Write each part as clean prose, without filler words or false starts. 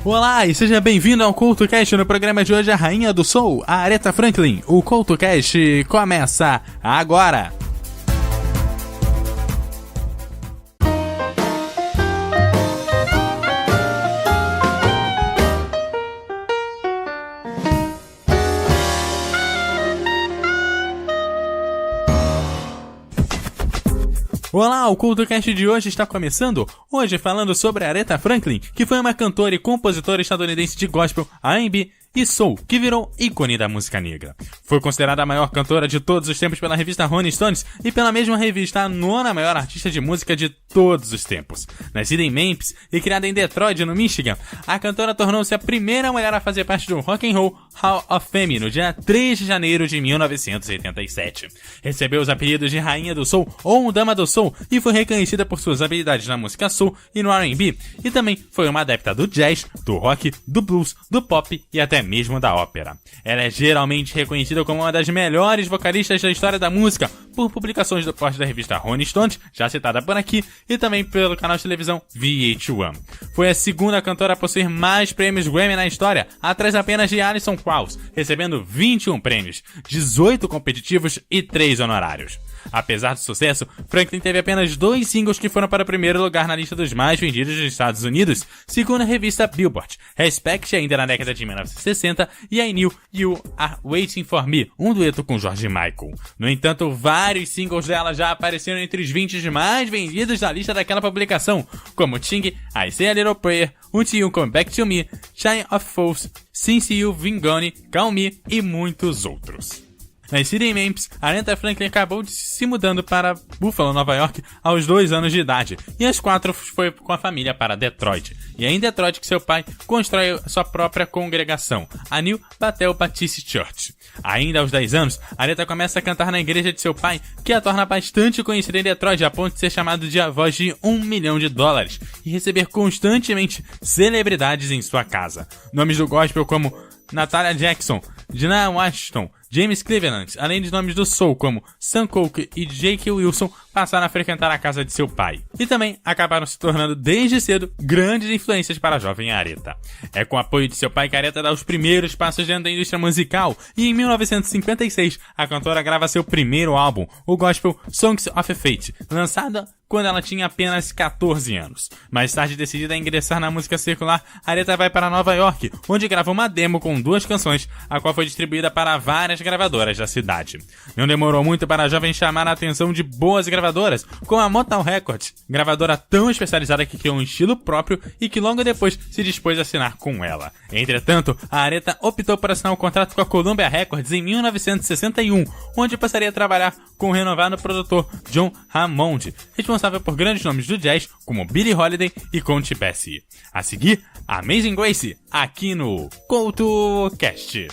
Olá e seja bem-vindo ao CultoCast. No programa de hoje, a rainha do soul, a Aretha Franklin. O CultoCast começa agora. Olá, o CultoCast de hoje está começando, hoje falando sobre a Aretha Franklin, que foi uma cantora e compositora estadunidense de gospel, R&B e soul, que virou ícone da música negra. Foi considerada a maior cantora de todos os tempos pela revista Rolling Stones e pela mesma revista a nona maior artista de música de todos os tempos. Nascida em Memphis e criada em Detroit, no Michigan, a cantora tornou-se a primeira mulher a fazer parte do Rock and Roll Hall of Fame no dia 3 de janeiro de 1987. Recebeu os apelidos de Rainha do Soul ou Dama do Soul e foi reconhecida por suas habilidades na música soul e no R&B, e também foi uma adepta do jazz, do rock, do blues, do pop e até mesmo da ópera. Ela é geralmente reconhecida como uma das melhores vocalistas da história da música por publicações do porte da revista Rolling Stones, já citada por aqui, e também pelo canal de televisão VH1. Foi a segunda cantora a possuir mais prêmios Grammy na história, atrás apenas de Alison Krauss, recebendo 21 prêmios, 18 competitivos e 3 honorários. Apesar do sucesso, Franklin teve apenas 2 singles que foram para o primeiro lugar na lista dos mais vendidos dos Estados Unidos, segundo a revista Billboard, Respect, ainda na década de 1960, e I Knew You Are Waiting For Me, um dueto com George Michael. No entanto, vários singles dela já apareceram entre os 20 mais vendidos da lista daquela publicação, como Ting, I Say A Little Prayer, Until You Come Back To Me, Shine of Fools, Since You've Been Gone, Call Me e muitos outros. Nascida em Memphis, Aretha Franklin acabou se mudando para Buffalo, Nova York, aos 2 anos de idade, e aos 4 foi com a família para Detroit. E é em Detroit que seu pai constrói sua própria congregação, a New Bethel Baptist Church. Ainda aos 10 anos, Aretha começa a cantar na igreja de seu pai, que a torna bastante conhecida em Detroit, a ponto de ser chamado de a voz de $1 milhão e receber constantemente celebridades em sua casa. Nomes do gospel como Natalia Jackson, Dinah Washington, James Cleveland, além de nomes do soul como Sam Cooke e J.K. Wilson, passaram a frequentar a casa de seu pai. E também acabaram se tornando desde cedo grandes influências para a jovem Aretha. É com o apoio de seu pai que Aretha dá os primeiros passos dentro da indústria musical, e em 1956 a cantora grava seu primeiro álbum, o gospel Songs of Faith, lançado quando ela tinha apenas 14 anos. Mais tarde, decidida a ingressar na música secular, Aretha vai para Nova York, onde grava uma demo com 2 canções, a qual foi distribuída para várias gravadoras da cidade. Não demorou muito para a jovem chamar a atenção de boas gravadoras, como a Motown Records, gravadora tão especializada que criou um estilo próprio e que logo depois se dispôs a assinar com ela. Entretanto, a Aretha optou por assinar um contrato com a Columbia Records em 1961, onde passaria a trabalhar com o renovado produtor John Hammond, responsável por grandes nomes do jazz como Billie Holiday e Count Basie. A seguir, Amazing Grace, aqui no CultoCast.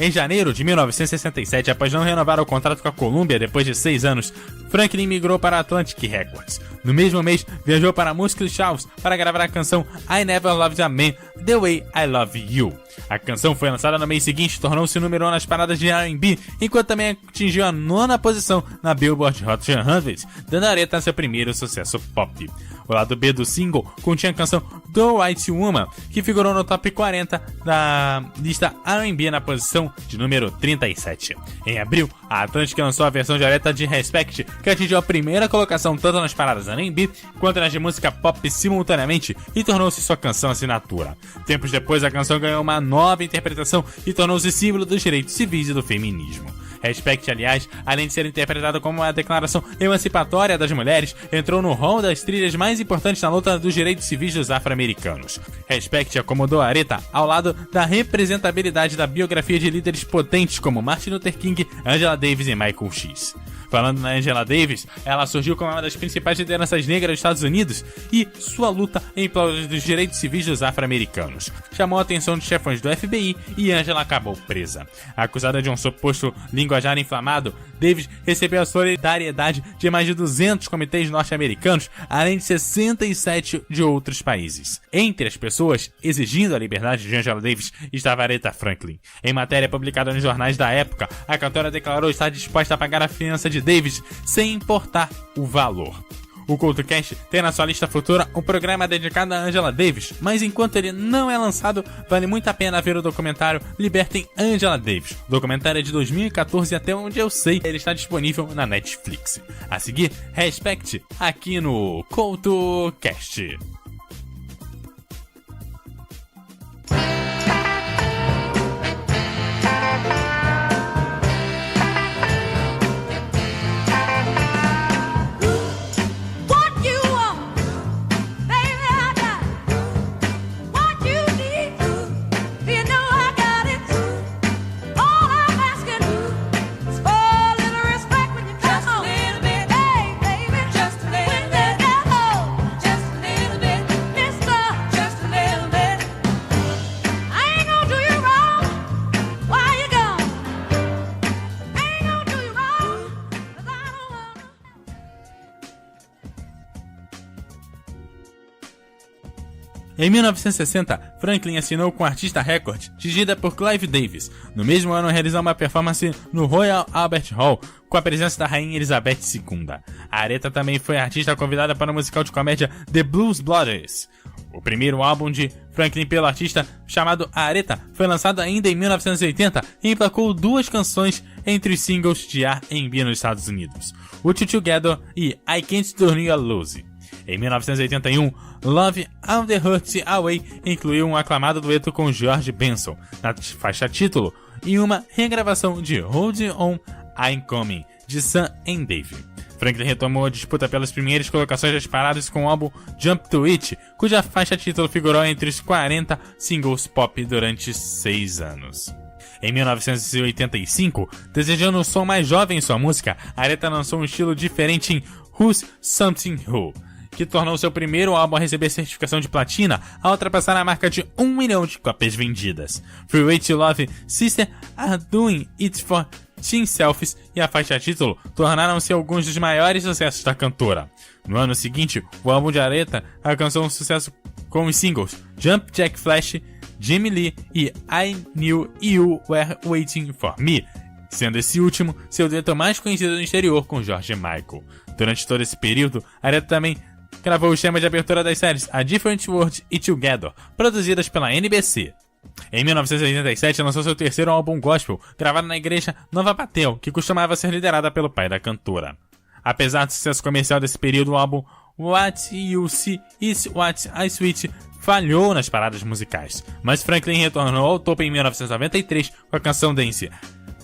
Em janeiro de 1967, após não renovar o contrato com a Columbia depois de 6 anos, Franklin migrou para a Atlantic Records. No mesmo mês, viajou para Muscle Shoals para gravar a canção I Never Loved a Man The Way I Love You. A canção foi lançada no mês seguinte e tornou-se número 1 nas paradas de R&B, enquanto também atingiu a 9ª posição na Billboard Hot 100, dando a Aretha seu primeiro sucesso pop. O lado B do single continha a canção The White Woman, que figurou no top 40 da lista R&B na posição de número 37. Em abril, a Atlantic lançou a versão de Aretha de Respect, que atingiu a primeira colocação tanto nas paradas R&B quanto nas de música pop simultaneamente e tornou-se sua canção assinatura. Tempos depois, a canção ganhou uma nova interpretação e tornou-se símbolo dos direitos civis e do feminismo. Respect, aliás, além de ser interpretado como uma declaração emancipatória das mulheres, entrou no rol das trilhas mais importantes na luta dos direitos civis dos afro-americanos. Respect acomodou a Aretha ao lado da representabilidade da biografia de líderes potentes como Martin Luther King, Angela Davis e Michael X. Falando na Angela Davis, ela surgiu como uma das principais lideranças negras dos Estados Unidos e sua luta em prol dos direitos civis dos afro-americanos chamou a atenção de chefões do FBI e Angela acabou presa. Acusada de um suposto linguajar inflamado, Davis recebeu a solidariedade de mais de 200 comitês norte-americanos, além de 67 de outros países. Entre as pessoas exigindo a liberdade de Angela Davis estava Aretha Franklin. Em matéria publicada nos jornais da época, a cantora declarou estar disposta a pagar a fiança de Davis sem importar o valor. O CultoCast tem na sua lista futura um programa dedicado a Angela Davis, mas enquanto ele não é lançado, vale muito a pena ver o documentário Libertem Angela Davis. O documentário é de 2014 e até onde eu sei, ele está disponível na Netflix. A seguir, Respect aqui no CultoCast. Em 1960, Franklin assinou com a Arista Records, dirigida por Clive Davis. No mesmo ano, realizou uma performance no Royal Albert Hall, com a presença da Rainha Elizabeth II. A Aretha também foi a artista convidada para o musical de comédia The Blues Brothers. O primeiro álbum de Franklin pelo artista, chamado Aretha, foi lançado ainda em 1980 e emplacou 2 canções entre os singles de R&B nos Estados Unidos, Put You Together e I Can't Turn You Loose. Em 1981, Love All the Hurt Away incluiu um aclamado dueto com George Benson na faixa título e uma regravação de Hold On, I'm Coming, de Sam and Dave. Franklin retomou a disputa pelas primeiras colocações das paradas com o álbum Jump to It, cuja faixa título figurou entre os 40 singles pop durante 6 anos. Em 1985, desejando um som mais jovem em sua música, Aretha lançou um estilo diferente em Who's Something Who, que tornou seu primeiro álbum a receber certificação de platina ao ultrapassar a marca de 1 milhão de cópias vendidas. Freeway to Love, Sister Are Doing It For Teen Selfies e a faixa título tornaram-se alguns dos maiores sucessos da cantora. No ano seguinte, o álbum de Aretha alcançou um sucesso com os singles Jump Jack Flash, Jimmy Lee e I Knew You Were Waiting For Me, sendo esse último seu dueto mais conhecido no exterior com George Michael. Durante todo esse período, Aretha também gravou os temas de abertura das séries A Different World e Together, produzidas pela NBC. Em 1987, lançou seu terceiro álbum gospel, gravado na igreja Nova Bethel, que costumava ser liderada pelo pai da cantora. Apesar do sucesso comercial desse período, o álbum What You See Is What I Sweet falhou nas paradas musicais, mas Franklin retornou ao topo em 1993 com a canção dance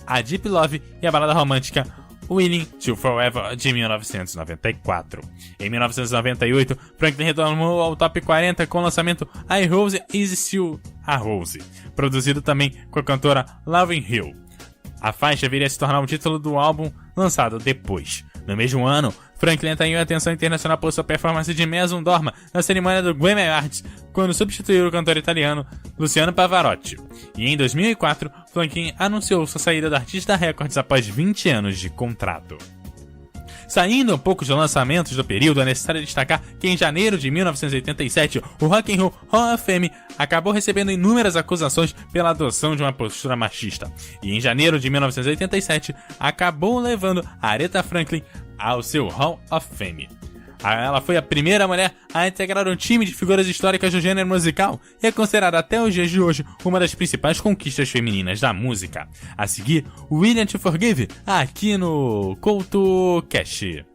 A Deep Love e a balada romântica Willing to Forever, de 1994. Em 1998, Franklin retornou ao top 40 com o lançamento I Rose Is Still a Rose, produzido também com a cantora Lauryn Hill. A faixa viria a se tornar o título do álbum lançado depois. No mesmo ano, Franklin atraiu a atenção internacional por sua performance de Mesum Dorma na cerimônia do Grammy Awards, quando substituiu o cantor italiano Luciano Pavarotti. E em 2004, Franklin anunciou sua saída da Arista Records após 20 anos de contrato. Saindo um pouco dos lançamentos do período, é necessário destacar que em janeiro de 1987, o Rock and Roll Hall of Fame acabou recebendo inúmeras acusações pela adoção de uma postura machista. E em janeiro de 1987, acabou levando a Aretha Franklin ao seu Hall of Fame. Ela foi a primeira mulher a integrar um time de figuras históricas do gênero musical e é considerada até os dias de hoje uma das principais conquistas femininas da música. A seguir, Willing to Forgive, aqui no CultoCast.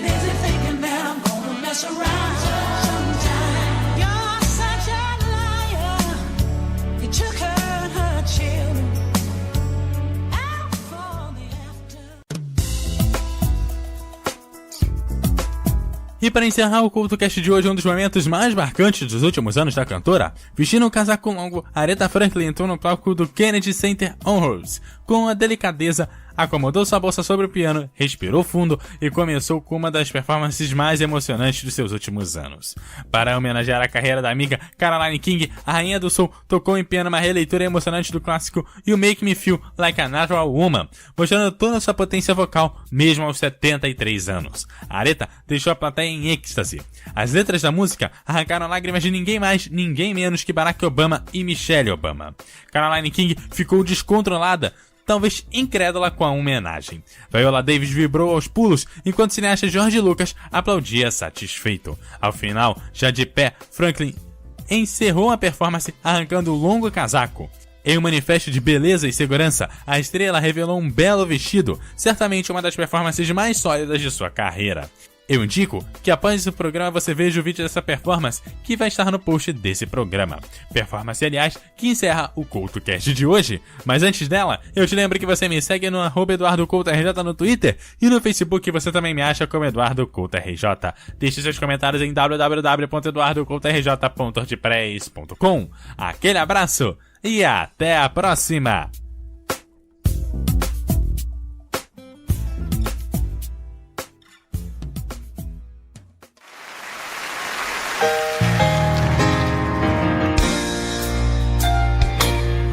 Busy, thinking about E para encerrar o CultoCast de hoje, um dos momentos mais marcantes dos últimos anos da cantora, vestindo um casaco longo, Aretha Franklin entrou no palco do Kennedy Center Honors, com a delicadeza, acomodou sua bolsa sobre o piano, respirou fundo e começou com uma das performances mais emocionantes dos seus últimos anos. Para homenagear a carreira da amiga Caroline King, a rainha do soul tocou em piano uma releitura emocionante do clássico You Make Me Feel Like a Natural Woman, mostrando toda a sua potência vocal, mesmo aos 73 anos. A Aretha deixou a plateia em êxtase. As letras da música arrancaram lágrimas de ninguém mais, ninguém menos que Barack Obama e Michelle Obama. Caroline King ficou descontrolada, talvez incrédula com a homenagem. Viola Davis vibrou aos pulos, enquanto o cineasta George Lucas aplaudia satisfeito. Ao final, já de pé, Franklin encerrou a performance arrancando o longo casaco. Em um manifesto de beleza e segurança, a estrela revelou um belo vestido, certamente uma das performances mais sólidas de sua carreira. Eu indico que após o programa você veja o vídeo dessa performance que vai estar no post desse programa. Performance, aliás, que encerra o CultoCast de hoje. Mas antes dela, eu te lembro que você me segue no @EduardoCoutoRJ no Twitter e no Facebook você também me acha como EduardoCoutoRJ. Deixe seus comentários em www.eduardocoutorj.wordpress.com. Aquele abraço e até a próxima!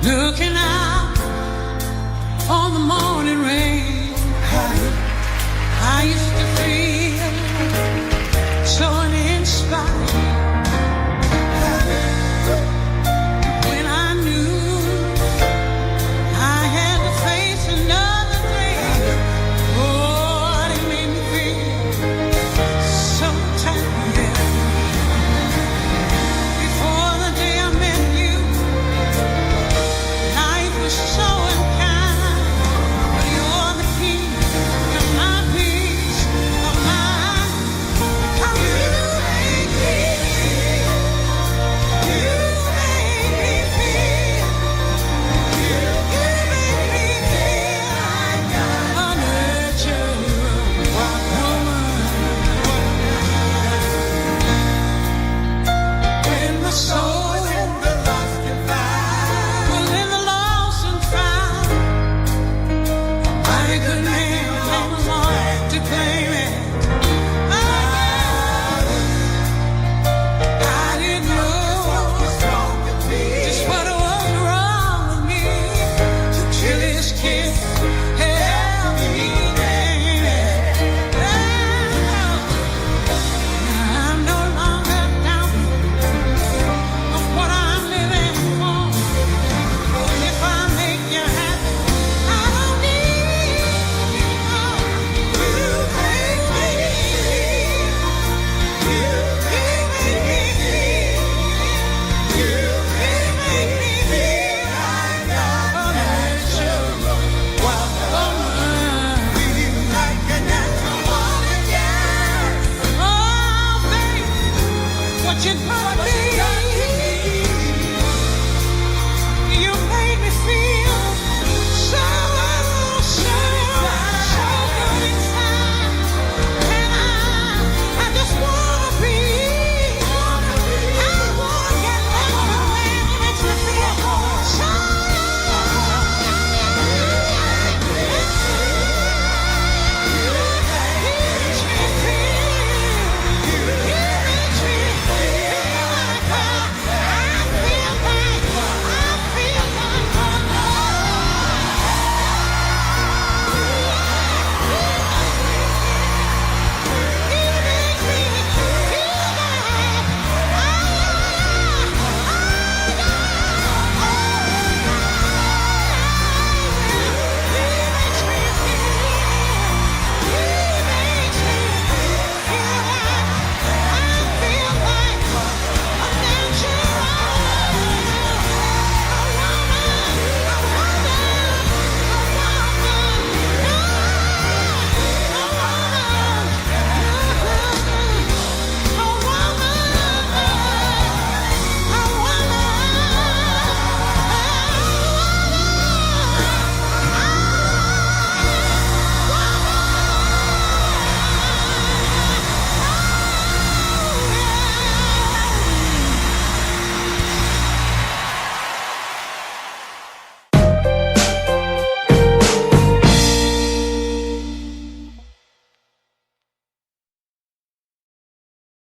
Looking out on the morning rain, I used to feel so uninspired.